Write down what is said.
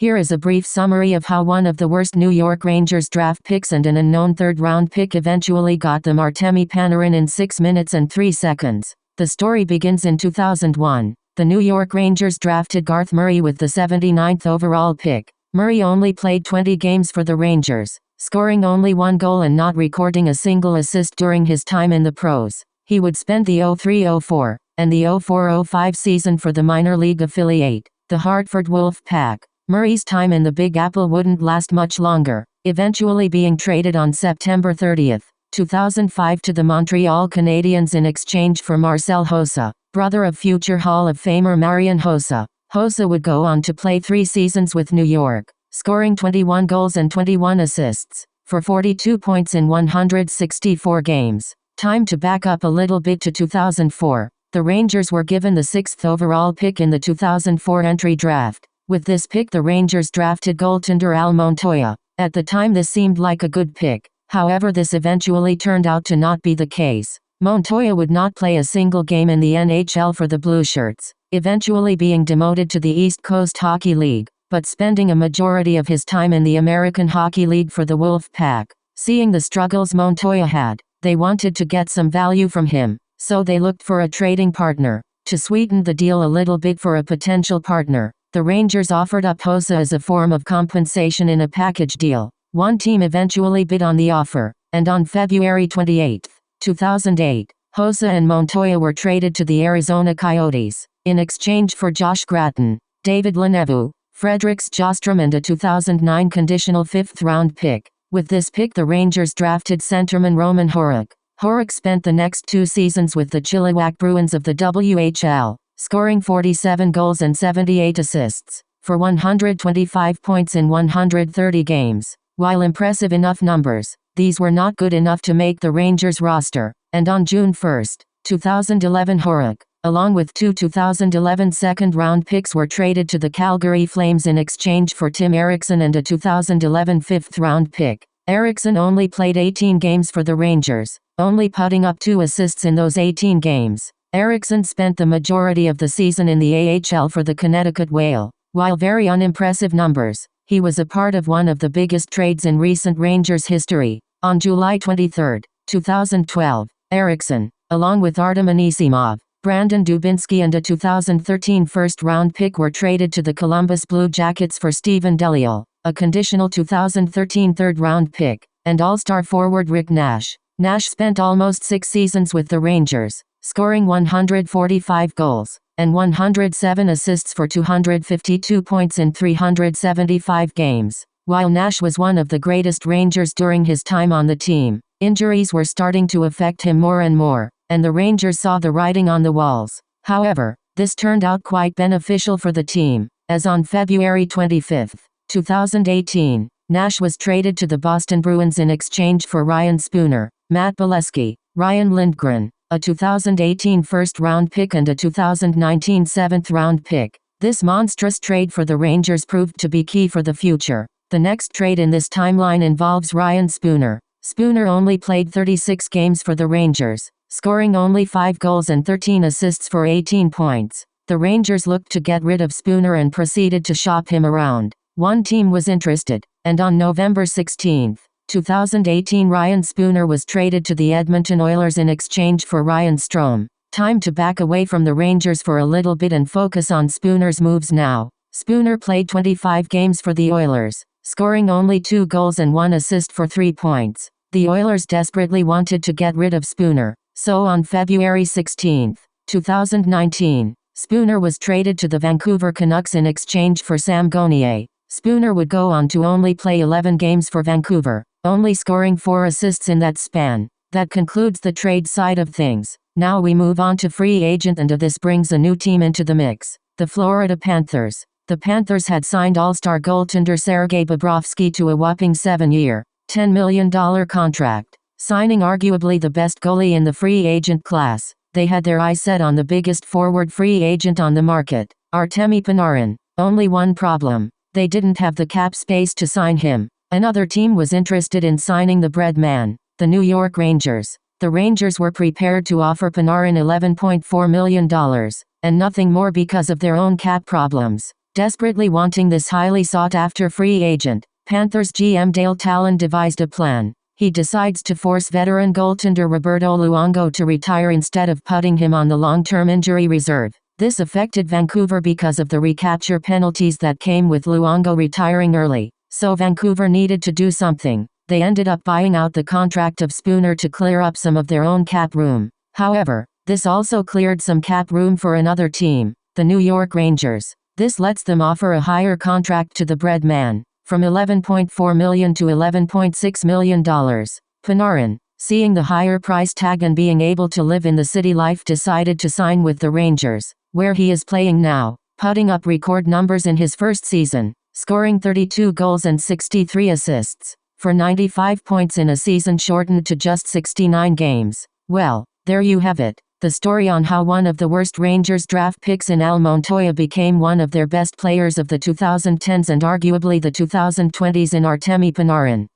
Here is a brief summary of how one of the worst New York Rangers draft picks and an unknown third-round pick eventually got them Artemi Panarin in 6 minutes and 3 seconds. The story begins in 2001. The New York Rangers drafted Garth Murray with the 79th overall pick. Murray only played 20 games for the Rangers, scoring only 1 goal and not recording a single assist during his time in the pros. He would spend the 03-04 and the 04-05 season for the minor league affiliate, the Hartford Wolf Pack. Murray's time in the Big Apple wouldn't last much longer, eventually being traded on September 30, 2005 to the Montreal Canadiens in exchange for Marcel Hossa, brother of future Hall of Famer Marian Hossa. Hossa would go on to play 3 seasons with New York, scoring 21 goals and 21 assists, for 42 points in 164 games. Time to back up a little bit to 2004. The Rangers were given the 6th overall pick in the 2004 entry draft. With this pick the Rangers drafted goaltender Al Montoya. At the time this seemed like a good pick, however this eventually turned out to not be the case. Montoya would not play a single game in the NHL for the Blueshirts, eventually being demoted to the East Coast Hockey League, but spending a majority of his time in the American Hockey League for the Wolf Pack. Seeing the struggles Montoya had, they wanted to get some value from him, so they looked for a trading partner. To sweeten the deal a little bit for a potential partner, the Rangers offered up Hossa as a form of compensation in a package deal. One team eventually bid on the offer, and on February 28, 2008, Hossa and Montoya were traded to the Arizona Coyotes, in exchange for Josh Gratton, David Lemieux, Fredericks Jostrom and a 2009 conditional 5th-round pick. With this pick the Rangers drafted centerman Roman Horrocks. Horrocks spent the next 2 seasons with the Chilliwack Bruins of the WHL, scoring 47 goals and 78 assists, for 125 points in 130 games. While impressive enough numbers, these were not good enough to make the Rangers roster, and on June 1, 2011 Horrocks, along with 2 2011 second-round picks were traded to the Calgary Flames in exchange for Tim Eriksen and a 2011 5th-round pick. Eriksen only played 18 games for the Rangers, only putting up 2 assists in those 18 games. Eriksen spent the majority of the season in the AHL for the Connecticut Whale. While very unimpressive numbers, he was a part of one of the biggest trades in recent Rangers history. On July 23, 2012, Eriksen, along with Artem Anisimov, Brandon Dubinsky and a 2013 first-round pick were traded to the Columbus Blue Jackets for Steven Deliel, a conditional 2013 third-round pick, and all-star forward Rick Nash. Nash spent almost 6 seasons with the Rangers, scoring 145 goals and 107 assists for 252 points in 375 games. While Nash was one of the greatest Rangers during his time on the team, injuries were starting to affect him more and more, and the Rangers saw the writing on the walls. However, this turned out quite beneficial for the team, as on February 25, 2018, Nash was traded to the Boston Bruins in exchange for Ryan Spooner, Matt Bolesky, Ryan Lindgren, a 2018 first-round pick and a 2019 7th-round pick. This monstrous trade for the Rangers proved to be key for the future. The next trade in this timeline involves Ryan Spooner. Spooner only played 36 games for the Rangers, scoring only 5 goals and 13 assists for 18 points. The Rangers looked to get rid of Spooner and proceeded to shop him around. One team was interested, and on November 16, 2018 Ryan Spooner was traded to the Edmonton Oilers in exchange for Ryan Strome. Time to back away from the Rangers for a little bit and focus on Spooner's moves now. Spooner played 25 games for the Oilers, scoring only 2 goals and 1 assist for 3 points. The Oilers desperately wanted to get rid of Spooner, so on February 16, 2019, Spooner was traded to the Vancouver Canucks in exchange for Sam Gagner. Spooner would go on to only play 11 games for Vancouver, only scoring 4 assists in that span. That concludes the trade side of things. Now we move on to free agent, and this brings a new team into the mix, the Florida Panthers. The Panthers had signed all-star goaltender Sergei Bobrovsky to a whopping 7-year, $10 million contract, signing arguably the best goalie in the free agent class. They had their eyes set on the biggest forward free agent on the market, Artemi Panarin. Only one problem: they didn't have the cap space to sign him. Another team was interested in signing the bread man, the New York Rangers. The Rangers were prepared to offer Panarin $11.4 million, and nothing more because of their own cap problems. Desperately wanting this highly sought-after free agent, Panthers GM Dale Talon devised a plan. He decides to force veteran goaltender Roberto Luongo to retire instead of putting him on the long-term injury reserve. This affected Vancouver because of the recapture penalties that came with Luongo retiring early. So Vancouver needed to do something. They ended up buying out the contract of Spooner to clear up some of their own cap room. However, this also cleared some cap room for another team, the New York Rangers. This lets them offer a higher contract to the bread man, from $11.4 million to $11.6 million. Panarin, seeing the higher price tag and being able to live in the city life, decided to sign with the Rangers, where he is playing now, putting up record numbers in his first season, scoring 32 goals and 63 assists, for 95 points in a season shortened to just 69 games. Well, there you have it. The story on how one of the worst Rangers draft picks in Montoya became one of their best players of the 2010s and arguably the 2020s in Artemi Panarin.